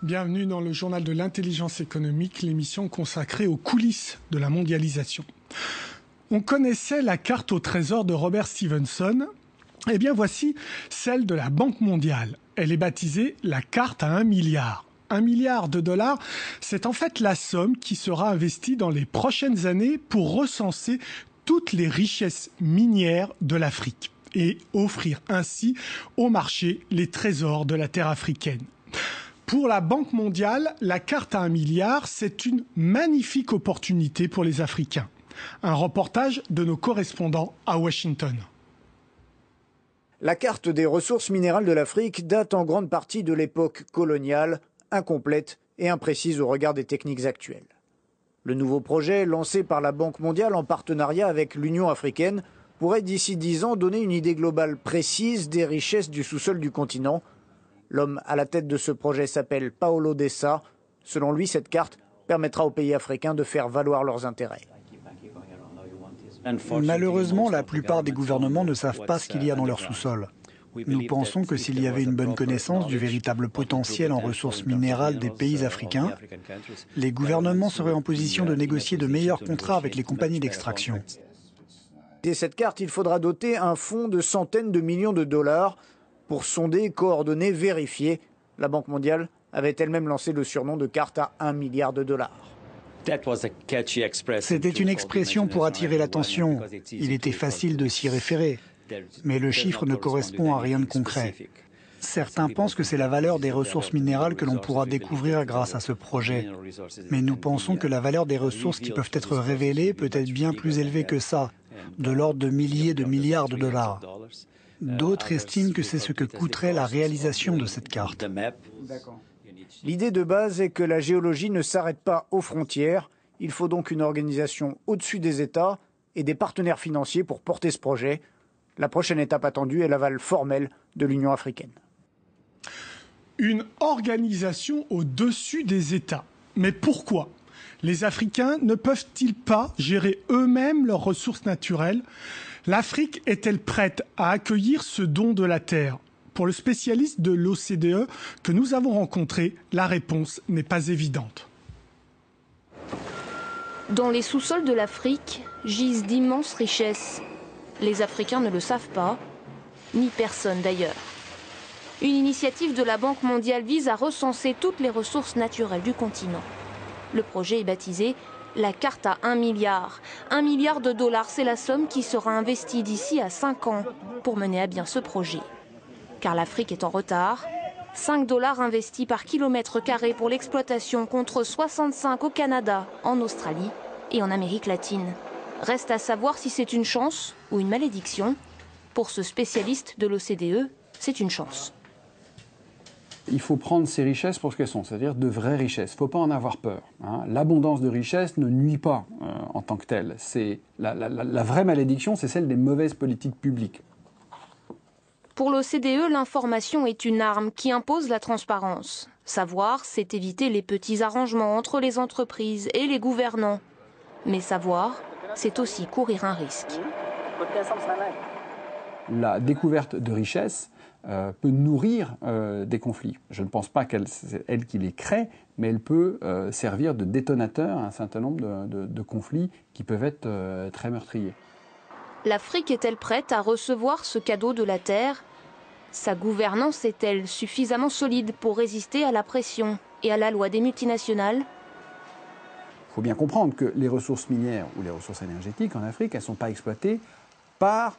Bienvenue dans le journal de l'intelligence économique, l'émission consacrée aux coulisses de la mondialisation. On connaissait la carte au trésor de Robert Stevenson. Eh bien voici celle de la Banque mondiale. Elle est baptisée la carte à 1 milliard. 1 milliard de dollars, c'est en fait la somme qui sera investie dans les prochaines années pour recenser toutes les richesses minières de l'Afrique et offrir ainsi au marché les trésors de la terre africaine. Pour la Banque mondiale, la carte à 1 milliard, c'est une magnifique opportunité pour les Africains. Un reportage de nos correspondants à Washington. La carte des ressources minérales de l'Afrique date en grande partie de l'époque coloniale, incomplète et imprécise au regard des techniques actuelles. Le nouveau projet, lancé par la Banque mondiale en partenariat avec l'Union africaine, pourrait d'ici 10 ans donner une idée globale précise des richesses du sous-sol du continent. L'homme à la tête de ce projet s'appelle Paolo Dessa. Selon lui, cette carte permettra aux pays africains de faire valoir leurs intérêts. Malheureusement, la plupart des gouvernements ne savent pas ce qu'il y a dans leur sous-sol. Nous pensons que s'il y avait une bonne connaissance du véritable potentiel en ressources minérales des pays africains, les gouvernements seraient en position de négocier de meilleurs contrats avec les compagnies d'extraction. Dès cette carte, il faudra doter un fonds de centaines de millions de dollars pour sonder, coordonner, vérifier. La Banque mondiale avait elle-même lancé le surnom de carte à 1 milliard de dollars. C'était une expression pour attirer l'attention. Il était facile de s'y référer. Mais le chiffre ne correspond à rien de concret. Certains pensent que c'est la valeur des ressources minérales que l'on pourra découvrir grâce à ce projet. Mais nous pensons que la valeur des ressources qui peuvent être révélées peut être bien plus élevée que ça, de l'ordre de milliers de milliards de dollars. D'autres estiment que c'est ce que coûterait la réalisation de cette carte. L'idée de base est que la géologie ne s'arrête pas aux frontières. Il faut donc une organisation au-dessus des États et des partenaires financiers pour porter ce projet. La prochaine étape attendue est l'aval formel de l'Union africaine. Une organisation au-dessus des États. Mais pourquoi ? Les Africains ne peuvent-ils pas gérer eux-mêmes leurs ressources naturelles ? L'Afrique est-elle prête à accueillir ce don de la terre ? Pour le spécialiste de l'OCDE que nous avons rencontré, la réponse n'est pas évidente. Dans les sous-sols de l'Afrique gisent d'immenses richesses. Les Africains ne le savent pas, ni personne d'ailleurs. Une initiative de la Banque mondiale vise à recenser toutes les ressources naturelles du continent. Le projet est baptisé la carte à 1 milliard. 1 milliard de dollars, c'est la somme qui sera investie d'ici à 5 ans pour mener à bien ce projet. Car l'Afrique est en retard. 5 $ investis par kilomètre carré pour l'exploitation contre 65 au Canada, en Australie et en Amérique latine. Reste à savoir si c'est une chance ou une malédiction. Pour ce spécialiste de l'OCDE, c'est une chance. Il faut prendre ces richesses pour ce qu'elles sont, c'est-à-dire de vraies richesses. Il ne faut pas en avoir peur. L'abondance de richesses ne nuit pas en tant que telle. La vraie malédiction, c'est celle des mauvaises politiques publiques. Pour l'OCDE, l'information est une arme qui impose la transparence. Savoir, c'est éviter les petits arrangements entre les entreprises et les gouvernants. Mais savoir, c'est aussi courir un risque. La découverte de richesses peut nourrir des conflits. Je ne pense pas c'est elle qui les crée, mais elle peut servir de détonateur à un certain nombre de conflits qui peuvent être très meurtriers. L'Afrique est-elle prête à recevoir ce cadeau de la terre ? Sa gouvernance est-elle suffisamment solide pour résister à la pression et à la loi des multinationales ? Il faut bien comprendre que les ressources minières ou les ressources énergétiques en Afrique, elles ne sont pas exploitées par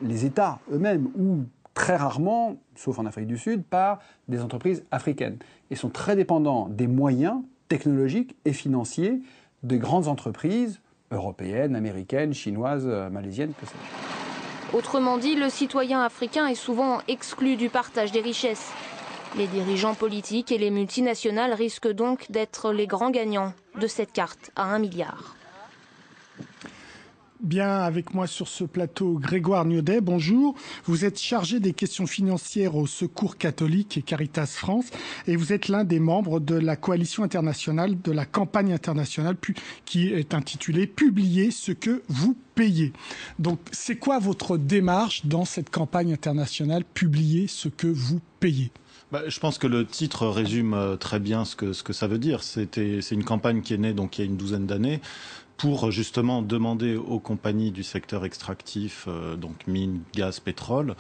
les États eux-mêmes ou très rarement, sauf en Afrique du Sud, par des entreprises africaines. Ils sont très dépendants des moyens technologiques et financiers de grandes entreprises européennes, américaines, chinoises, malaisiennes, que sais-je. Autrement dit, le citoyen africain est souvent exclu du partage des richesses. Les dirigeants politiques et les multinationales risquent donc d'être les grands gagnants de cette carte à 1 milliard. bien avec moi sur ce plateau Grégoire Niodet. Bonjour. Vous êtes chargé des questions financières au Secours catholique et Caritas France et vous êtes l'un des membres de la coalition internationale de la campagne internationale qui est intitulée « Publiez ce que vous payez ». Donc, c'est quoi votre démarche dans cette campagne internationale « Publiez ce que vous payez » ? Je pense que le titre résume très bien ce que ça veut dire. C'est une campagne qui est née donc il y a une douzaine d'années pour justement demander aux compagnies du secteur extractif, donc mines, gaz, pétrole,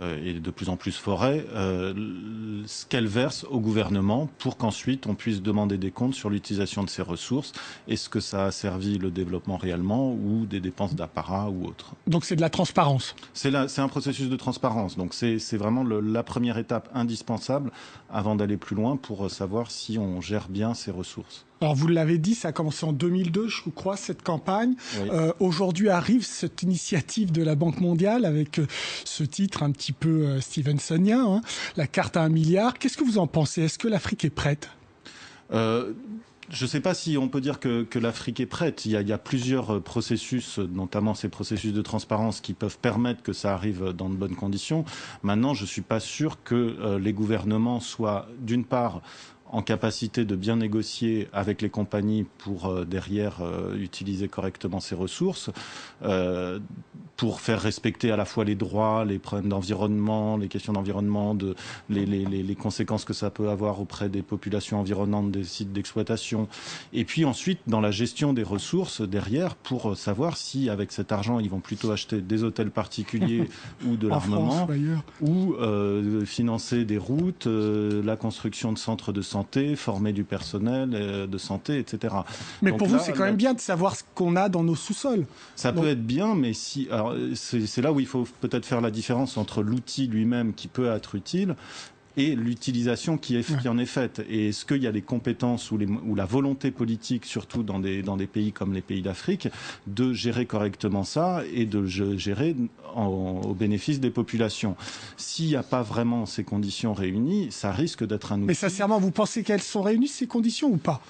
et de plus en plus forêt, ce qu'elles versent au gouvernement pour qu'ensuite on puisse demander des comptes sur l'utilisation de ces ressources. Est-ce que ça a servi le développement réellement ou des dépenses d'apparat ou autre. Donc c'est de la transparence. C'est un processus de transparence. Donc c'est vraiment la première étape indispensable avant d'aller plus loin pour savoir si on gère bien ces ressources. Alors vous l'avez dit, ça a commencé en 2002, je crois, cette campagne. Oui. Aujourd'hui arrive cette initiative de la Banque mondiale avec ce titre un petit peu Stevensonien, hein, la carte à 1 milliard. Qu'est-ce que vous en pensez? Est-ce que l'Afrique est prête? Je ne sais pas si on peut dire que l'Afrique est prête. Il y a plusieurs processus, notamment ces processus de transparence, qui peuvent permettre que ça arrive dans de bonnes conditions. Maintenant, je ne suis pas sûr que les gouvernements soient, d'une part, en capacité de bien négocier avec les compagnies pour derrière utiliser correctement ces ressources, pour faire respecter à la fois les droits, les problèmes d'environnement, les questions d'environnement, les conséquences que ça peut avoir auprès des populations environnantes des sites d'exploitation. Et puis ensuite, dans la gestion des ressources derrière, pour savoir si avec cet argent, ils vont plutôt acheter des hôtels particuliers ou de l'armement, ou financer des routes, la construction de centres de santé, former du personnel de santé, etc. Mais donc pour vous, c'est quand même bien de savoir ce qu'on a dans nos sous-sols. Ça peut être bien, mais si... Alors, c'est là où il faut peut-être faire la différence entre l'outil lui-même qui peut être utile et l'utilisation qui en est faite. Et est-ce qu'il y a des compétences ou la volonté politique, surtout dans des pays comme les pays d'Afrique, de gérer correctement ça et de gérer au bénéfice des populations. S'il n'y a pas vraiment ces conditions réunies, ça risque d'être un outil... Mais sincèrement, vous pensez qu'elles sont réunies, ces conditions, ou pas ?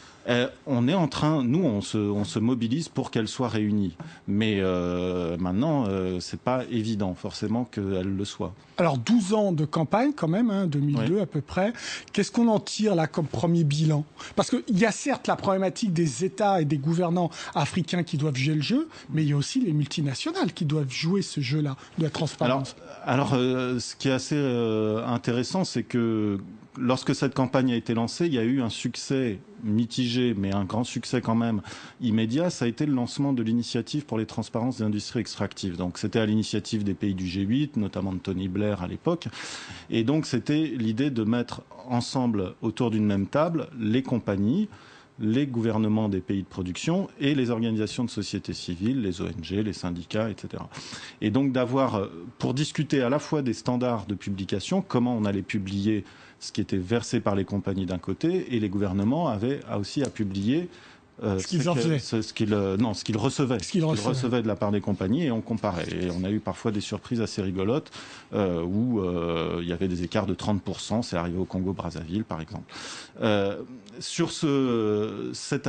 On est en train, nous, on se mobilise pour qu'elles soient réunies. Mais maintenant, c'est pas évident, forcément, qu'elles le soient. Alors, 12 ans de campagne, quand même, hein, 2002 oui. À peu près. Qu'est-ce qu'on en tire, là, comme premier bilan? Parce qu'il y a certes la problématique des États et des gouvernants africains qui doivent jouer le jeu, mais il y a aussi les multinationales qui doivent jouer ce jeu-là de la transparence. Alors ce qui est assez intéressant, c'est que lorsque cette campagne a été lancée, il y a eu un succès mitigé, mais un grand succès quand même immédiat. Ça a été le lancement de l'initiative pour les transparences des industries extractives. Donc c'était à l'initiative des pays du G8, notamment de Tony Blair à l'époque. Et donc c'était l'idée de mettre ensemble autour d'une même table les compagnies, les gouvernements des pays de production et les organisations de société civile, les ONG, les syndicats, etc. Et donc d'avoir, pour discuter à la fois des standards de publication, comment on allait publier ce qui était versé par les compagnies d'un côté, et les gouvernements avaient aussi à publier ce qu'ils recevaient. Ce qu'ils recevaient de la part des compagnies, et on comparait. Et on a eu parfois des surprises assez rigolotes où il y avait des écarts de 30%. C'est arrivé au Congo-Brazzaville, par exemple. Sur cette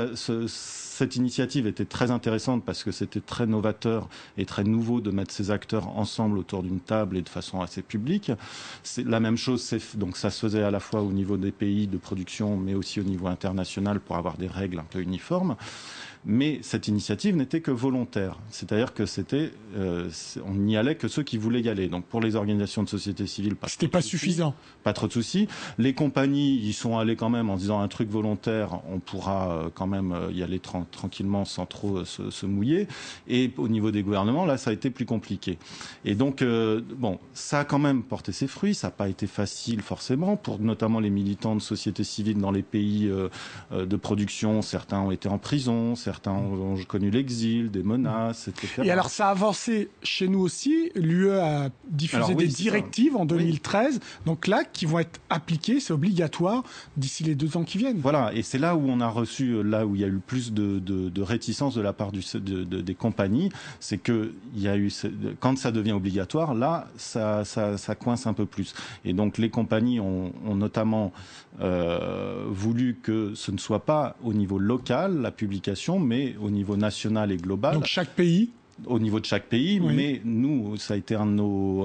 initiative était très intéressante parce que c'était très novateur et très nouveau de mettre ces acteurs ensemble autour d'une table et de façon assez publique. C'est la même chose, donc ça se faisait à la fois au niveau des pays de production, mais aussi au niveau international pour avoir des règles un peu uniformes. Mais cette initiative n'était que volontaire, c'est-à-dire que on n'y allait que ceux qui voulaient y aller. Donc pour les organisations de société civile, c'était pas suffisant. Pas trop de soucis. Les compagnies y sont allées quand même en disant un truc volontaire, on pourra quand même y aller tranquillement sans trop se mouiller. Et au niveau des gouvernements, là, ça a été plus compliqué. Et donc, ça a quand même porté ses fruits. Ça n'a pas été facile forcément pour notamment les militants de société civile dans les pays de production. Certains ont été en prison. Certains ont connu l'exil, des menaces, etc. Et alors, ça a avancé chez nous aussi. L'UE a diffusé des directives en 2013, donc là, qui vont être appliquées, c'est obligatoire, d'ici les 2 ans qui viennent. Voilà, et c'est là où on a reçu, là où il y a eu plus de réticence de la part des compagnies, c'est que il y a eu, quand ça devient obligatoire, là, ça coince un peu plus. Et donc, les compagnies ont notamment voulu que ce ne soit pas au niveau local, la publication, mais au niveau national et global. Donc chaque pays au niveau de chaque pays, Oui. mais nous, ça a été un de nos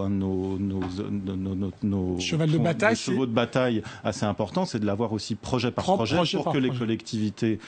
chevaux de bataille assez important, c'est de l'avoir aussi projet par projet pour que les collectivités,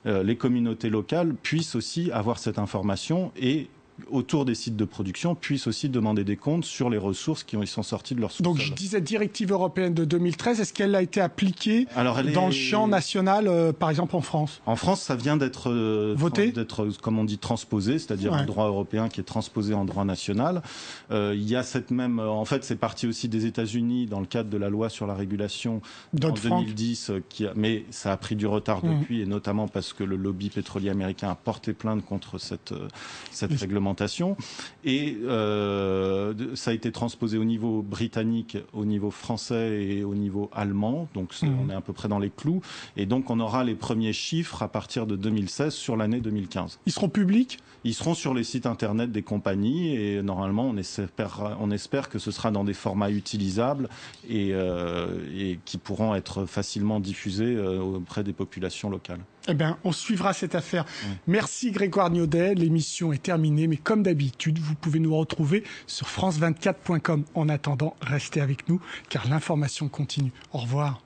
les communautés locales puissent aussi avoir cette information et autour des sites de production, puissent aussi demander des comptes sur les ressources qui sont sorties de leur sous-sol. Donc je disais directive européenne de 2013, est-ce qu'elle a été appliquée dans le champ national, par exemple en France ? En France, ça vient d'être voté, comme on dit, transposé, c'est-à-dire un droit européen qui est transposé en droit national. Il y a cette même... En fait, c'est parti aussi des États-Unis dans le cadre de la loi sur la régulation en 2010, mais ça a pris du retard depuis, et notamment parce que le lobby pétrolier américain a porté plainte contre cette réglementation. Et ça a été transposé au niveau britannique, au niveau français et au niveau allemand. Donc on est à peu près dans les clous. Et donc on aura les premiers chiffres à partir de 2016 sur l'année 2015. Ils seront publics ? Ils seront sur les sites internet des compagnies et normalement on espère que ce sera dans des formats utilisables et qui pourront être facilement diffusés auprès des populations locales. Eh bien, on suivra cette affaire. Merci Grégoire Niaudet. L'émission est terminée, mais comme d'habitude, vous pouvez nous retrouver sur france24.com. En attendant, restez avec nous, car l'information continue. Au revoir.